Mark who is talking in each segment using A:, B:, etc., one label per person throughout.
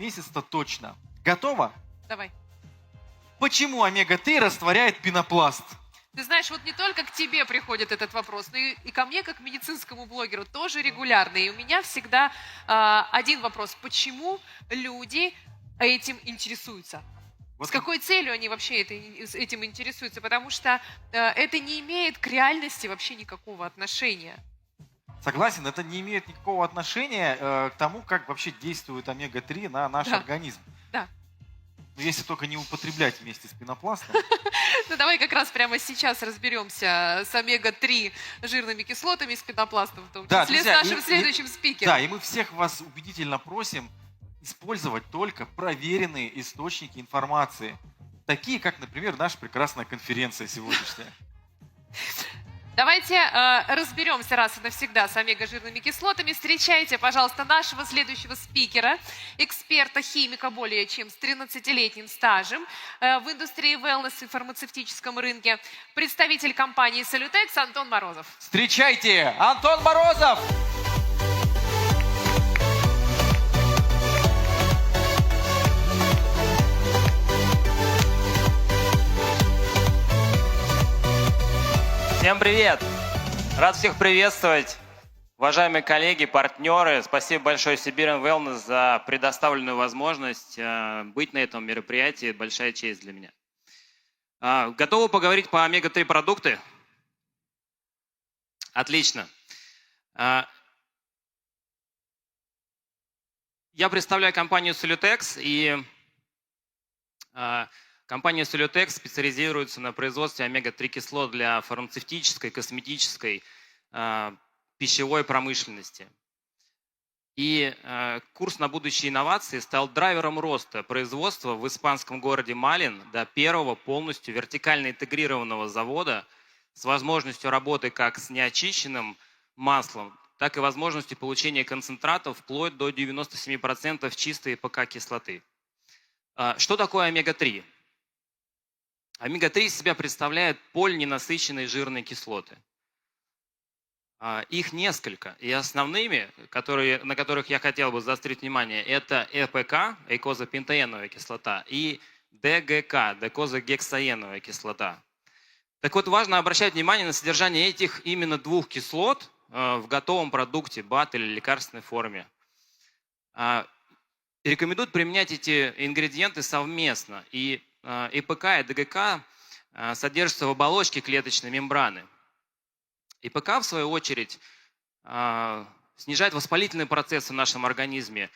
A: месяц-то точно. Готово?
B: Давай.
A: Почему омега-3 растворяет пенопласт?
B: Ты знаешь, вот не только к тебе приходит этот вопрос, но и ко мне, как к медицинскому блогеру, тоже регулярно. И у меня всегда один вопрос. Почему люди этим интересуются?
A: Вот
B: С какой целью они вообще этим интересуются? Потому что это не имеет к реальности вообще никакого отношения.
A: согласен, это не имеет никакого отношения к тому, как вообще действует омега-3 на наш
B: Да.
A: организм.
B: Да.
A: Ну, если только не употреблять вместе с пенопластом.
B: Ну давай как раз прямо сейчас разберемся с омега-3 жирными кислотами, с пенопластом в том числе,
A: Да,
B: с
A: друзья,
B: нашим следующим спикером.
A: Да, и мы всех вас убедительно просим использовать только проверенные источники информации. Такие, как, например, наша прекрасная конференция сегодняшняя.
B: Давайте разберемся раз и навсегда с омега-жирными кислотами. Встречайте, пожалуйста, нашего следующего спикера, эксперта-химика более чем с 13-летним стажем в индустрии wellness и фармацевтическом рынке, представитель компании Salutex Антон Морозов.
A: Встречайте, Антон Морозов!
C: Всем привет! Рад всех приветствовать. Уважаемые коллеги, партнеры, спасибо большое Siberian Wellness за предоставленную возможность быть на этом мероприятии. Это большая честь для меня. Готовы поговорить по омега-3 продукты? Отлично. Я представляю компанию Salutex, и компания Salutex специализируется на производстве омега-3 кислот для фармацевтической, косметической, пищевой промышленности. И курс на будущие инновации стал драйвером роста производства в испанском городе Малин до первого полностью вертикально интегрированного завода с возможностью работы как с неочищенным маслом, так и возможностью получения концентратов вплоть до 97% чистой ПК кислоты. Что такое омега-3? Омега-3 из себя представляет полиненасыщенные жирные кислоты. Их несколько. И основными, на которых я хотел бы заострить внимание, это ЭПК, эйкозапентаеновая кислота, и ДГК, декозагексаеновая кислота. Так вот, важно обращать внимание на содержание этих именно двух кислот в готовом продукте, БАТ или лекарственной форме. Рекомендуют применять эти ингредиенты совместно. И ЭПК и ДГК содержатся в оболочке клеточной мембраны. ЭПК, в свою очередь, снижает воспалительные процессы в нашем организме,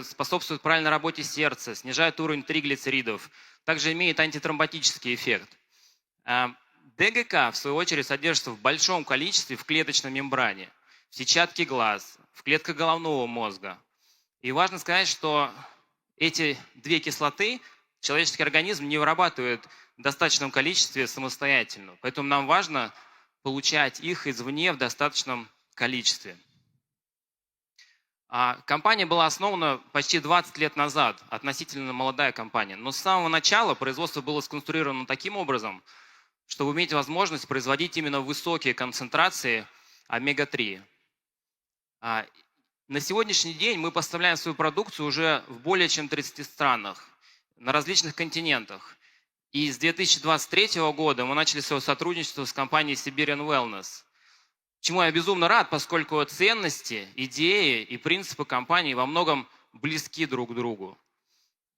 C: способствует правильной работе сердца, снижает уровень триглицеридов, также имеет антитромботический эффект. ДГК, в свою очередь, содержится в большом количестве в клеточной мембране, в сетчатке глаз, в клетках головного мозга. И важно сказать, что эти две кислоты человеческий организм не вырабатывает в достаточном количестве самостоятельно. Поэтому нам важно получать их извне в достаточном количестве. Компания была основана почти 20 лет назад, относительно молодая компания. Но с самого начала производство было сконструировано таким образом, чтобы иметь возможность производить именно высокие концентрации омега-3. На сегодняшний день мы поставляем свою продукцию уже в более чем 30 странах, на различных континентах. И с 2023 года мы начали свое сотрудничество с компанией Siberian Wellness. Чему я безумно рад, поскольку ценности, идеи и принципы компании во многом близки друг к другу.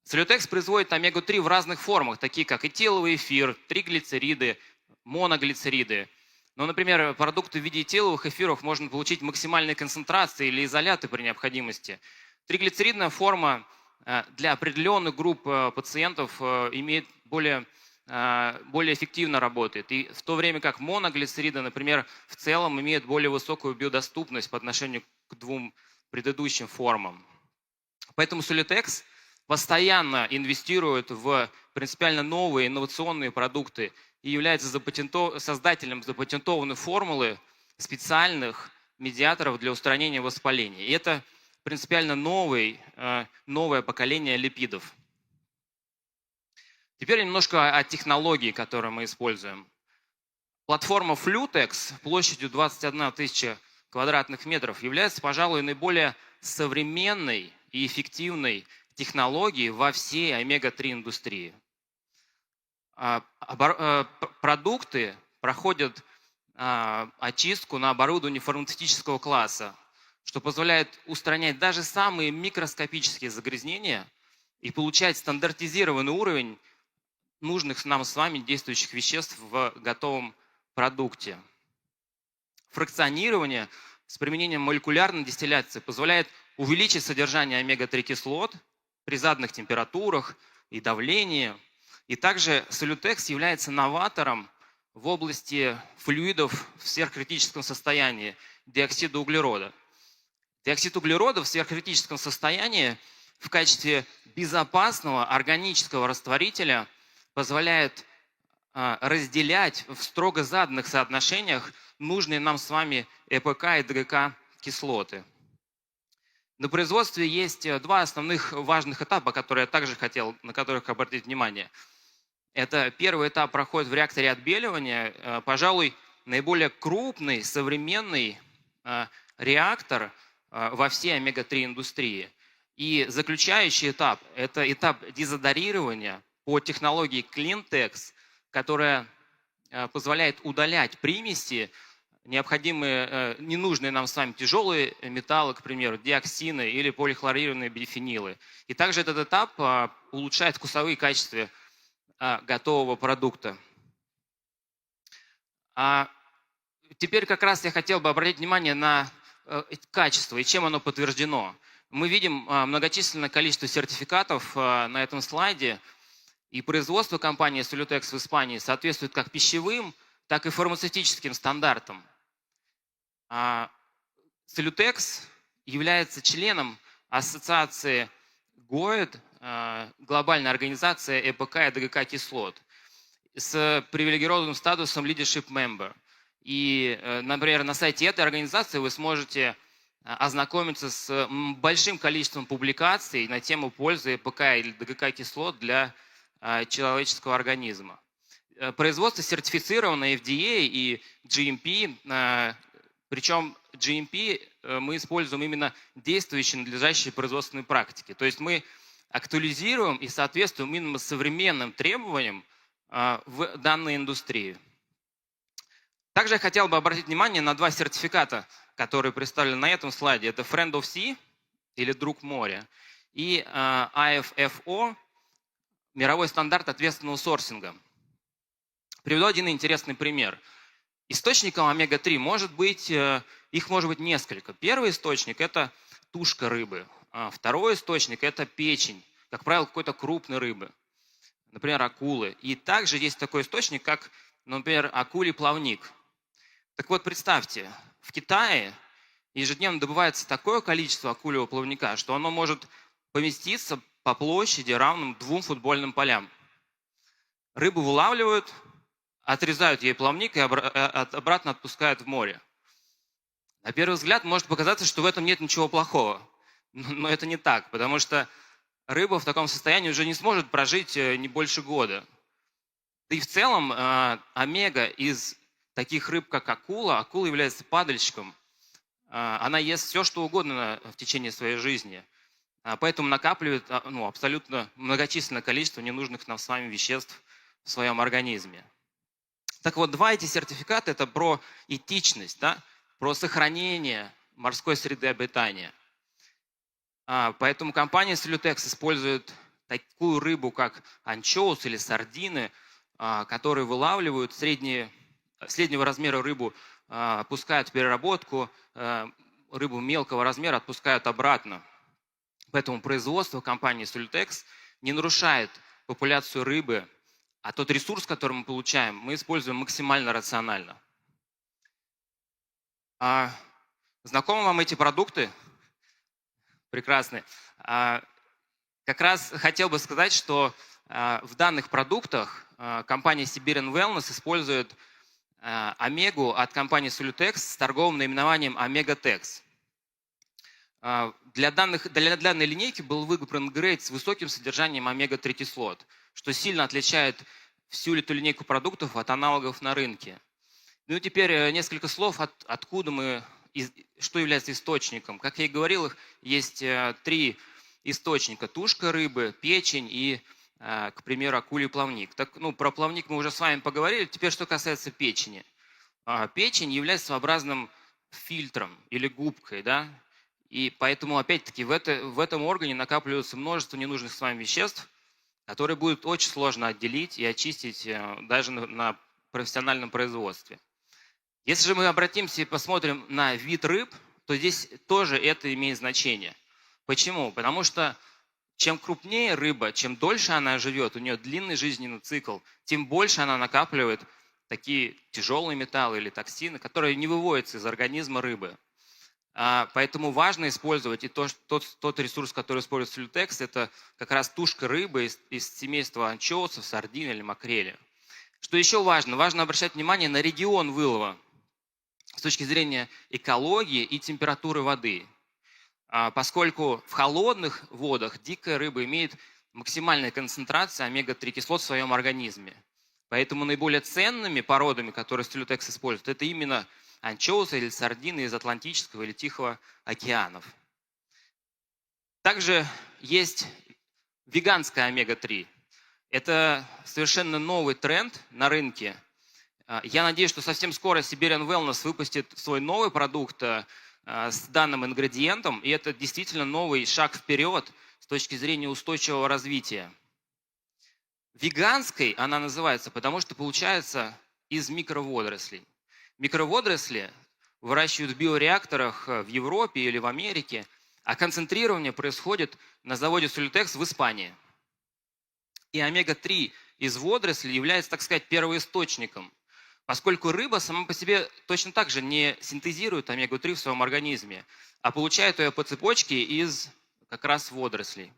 C: Salutex производит омегу-3 в разных формах, такие как этиловый эфир, триглицериды, моноглицериды. Но, например, продукты в виде этиловых эфиров можно получить максимальной концентрации или изоляты при необходимости. Триглицеридная форма для определенных групп пациентов имеет более эффективно работает. И в то время как моноглицериды, например, в целом имеют более высокую биодоступность по отношению к двум предыдущим формам. Поэтому Salutex постоянно инвестирует в принципиально новые инновационные продукты и является создателем запатентованной формулы специальных медиаторов для устранения воспаления. И это принципиально новое поколение липидов. Теперь немножко о технологии, которую мы используем. Платформа Flutex площадью 21 тысяча квадратных метров является, пожалуй, наиболее современной и эффективной технологией во всей омега-3 индустрии. Продукты проходят очистку на оборудовании фармацевтического класса, что позволяет устранять даже самые микроскопические загрязнения и получать стандартизированный уровень нужных нам с вами действующих веществ в готовом продукте. Фракционирование с применением молекулярной дистилляции позволяет увеличить содержание омега-3 кислот при заданных температурах и давлении. И также Solutex является новатором в области флюидов в сверхкритическом состоянии диоксида углерода. Диоксид углерода в сверхкритическом состоянии в качестве безопасного органического растворителя позволяет разделять в строго заданных соотношениях нужные нам с вами ЭПК и ДГК кислоты. На производстве есть два основных важных этапа, которые я также хотел, на которых обратить внимание. Это первый этап проходит в реакторе отбеливания, пожалуй, наиболее крупный, современный реактор во всей омега-3 индустрии. И заключающий этап – это этап дезодорирования по технологии CleanTex, которая позволяет удалять примеси, необходимые, ненужные нам с вами тяжелые металлы, к примеру, диоксины или полихлорированные бифенилы. И также этот этап улучшает вкусовые качества готового продукта. Теперь как раз я хотел бы обратить внимание на качество и чем оно подтверждено. Мы видим многочисленное количество сертификатов на этом слайде, и производство компании Solutex в Испании соответствует как пищевым, так и фармацевтическим стандартам. Solutex является членом ассоциации GOED, глобальная организация ЭПК и ДГК кислот, с привилегированным статусом Leadership Member. И, например, на сайте этой организации вы сможете ознакомиться с большим количеством публикаций на тему пользы ЭПК или ДГК кислот для человеческого организма. Производство сертифицировано FDA и GMP, причем GMP мы используем именно действующие надлежащие производственные практики. То есть мы актуализируем и соответствуем именно современным требованиям в данной индустрии. Также я хотел бы обратить внимание на два сертификата, которые представлены на этом слайде. Это Friend of Sea, или Друг моря, и IFFO, мировой стандарт ответственного сорсинга. Приведу один интересный пример. Источником омега-3 их может быть несколько. Первый источник – это тушка рыбы. Второй источник – это печень, как правило, какой-то крупной рыбы, например, акулы. И также есть такой источник, как, например, акулий плавник. Так вот, представьте, в Китае ежедневно добывается такое количество акульего плавника, что оно может поместиться по площади, равным 2 футбольным полям. Рыбу вылавливают, отрезают ей плавник и обратно отпускают в море. На первый взгляд может показаться, что в этом нет ничего плохого. Но это не так, потому что рыба в таком состоянии уже не сможет прожить не больше года. Да и в целом омега из таких рыб, как акула является падальщиком. Она ест все, что угодно в течение своей жизни. Поэтому накапливает абсолютно многочисленное количество ненужных нам с вами веществ в своем организме. Так вот, два эти сертификата – это про этичность, да? Про сохранение морской среды обитания. Поэтому компания Solutex использует такую рыбу, как анчоус или сардины, которые вылавливают среднего размера рыбу, пускают в переработку, рыбу мелкого размера отпускают обратно. Поэтому производство компании Solutex не нарушает популяцию рыбы, а тот ресурс, который мы получаем, мы используем максимально рационально. Знакомы вам эти продукты? Прекрасны. Как раз хотел бы сказать, что в данных продуктах компания Siberian Wellness использует омегу от компании Solutex с торговым наименованием Omega-Tex. Для данной линейки был выбран грейд с высоким содержанием омега-3 кислот, что сильно отличает всю эту линейку продуктов от аналогов на рынке. Ну и теперь несколько слов, откуда мы что является источником. Как я и говорил, есть 3 источника: тушка рыбы, печень и, к примеру, акулий плавник. Так, ну, про плавник мы уже с вами поговорили. Теперь, что касается печени. Печень является своеобразным фильтром или губкой, да? И поэтому, опять-таки, в этом органе накапливается множество ненужных с вами веществ, которые будет очень сложно отделить и очистить даже на профессиональном производстве. Если же мы обратимся и посмотрим на вид рыб, то здесь тоже это имеет значение. Почему? Потому что чем крупнее рыба, чем дольше она живет, у нее длинный жизненный цикл, тем больше она накапливает такие тяжелые металлы или токсины, которые не выводятся из организма рыбы. Поэтому важно использовать и тот ресурс, который использует Слютекс, это как раз тушка рыбы из семейства анчоусов, сардин или макрели. Что еще важно? Важно обращать внимание на регион вылова с точки зрения экологии и температуры воды. Поскольку в холодных водах дикая рыба имеет максимальную концентрацию омега-3 кислот в своем организме. Поэтому наиболее ценными породами, которые Слютекс использует, это именно анчоусы или сардины из Атлантического или Тихого океанов. Также есть веганская омега-3. Это совершенно новый тренд на рынке. Я надеюсь, что совсем скоро Siberian Wellness выпустит свой новый продукт с данным ингредиентом, и это действительно новый шаг вперед с точки зрения устойчивого развития. Веганской она называется, потому что получается из микроводорослей. Микроводоросли выращивают в биореакторах в Европе или в Америке, а концентрирование происходит на заводе Слютекс в Испании. И омега-3 из водорослей является, так сказать, первоисточником, поскольку рыба сама по себе точно так же не синтезирует омегу-3 в своем организме, а получает ее по цепочке из как раз водорослей.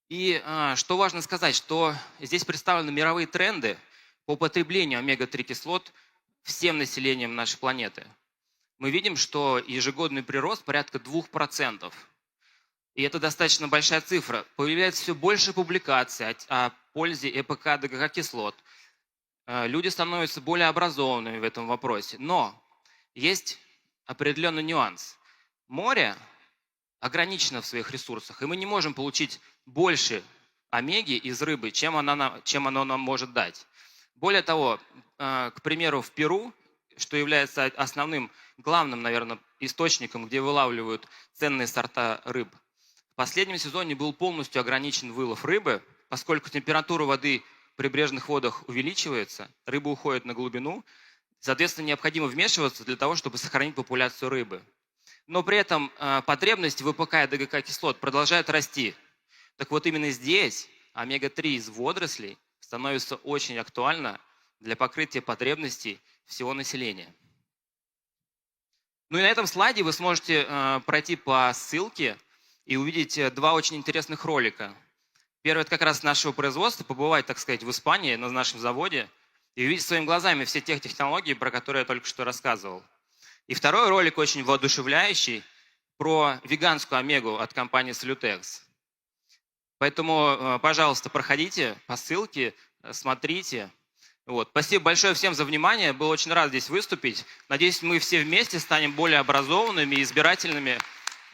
C: И что важно сказать, что здесь представлены мировые тренды по потреблению омега-3 кислот всем населением нашей планеты. Мы видим, что ежегодный прирост порядка 2%. И это достаточно большая цифра. Появляется все больше публикаций о пользе ЭПК ДГК кислот. Люди становятся более образованными в этом вопросе. Но есть определенный нюанс. Море ограничено в своих ресурсах, и мы не можем получить больше омеги из рыбы, чем оно нам может дать. Более того, к примеру, в Перу, что является основным, главным, наверное, источником, где вылавливают ценные сорта рыб, в последнем сезоне был полностью ограничен вылов рыбы, поскольку температура воды в прибрежных водах увеличивается, рыба уходит на глубину, соответственно, необходимо вмешиваться для того, чтобы сохранить популяцию рыбы. Но при этом потребность в ЭПК и ДГК кислот продолжает расти. Так вот, именно здесь омега-3 из водорослей становится очень актуально для покрытия потребностей всего населения. Ну и на этом слайде вы сможете пройти по ссылке и увидеть 2 очень интересных ролика. Первый – это как раз нашего производства, побывать, так сказать, в Испании на нашем заводе и увидеть своими глазами все тех технологий, про которые я только что рассказывал. И второй ролик очень воодушевляющий про веганскую омегу от компании Слютекс. Поэтому, пожалуйста, проходите по ссылке, смотрите. Вот. Спасибо большое всем за внимание. Был очень рад здесь выступить. Надеюсь, мы все вместе станем более образованными и избирательными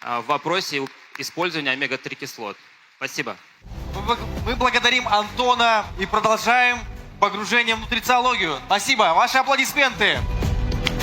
C: в вопросе использования омега-3 кислот. Спасибо.
A: Мы благодарим Антона и продолжаем погружение в нутрициологию. Спасибо. Ваши аплодисменты.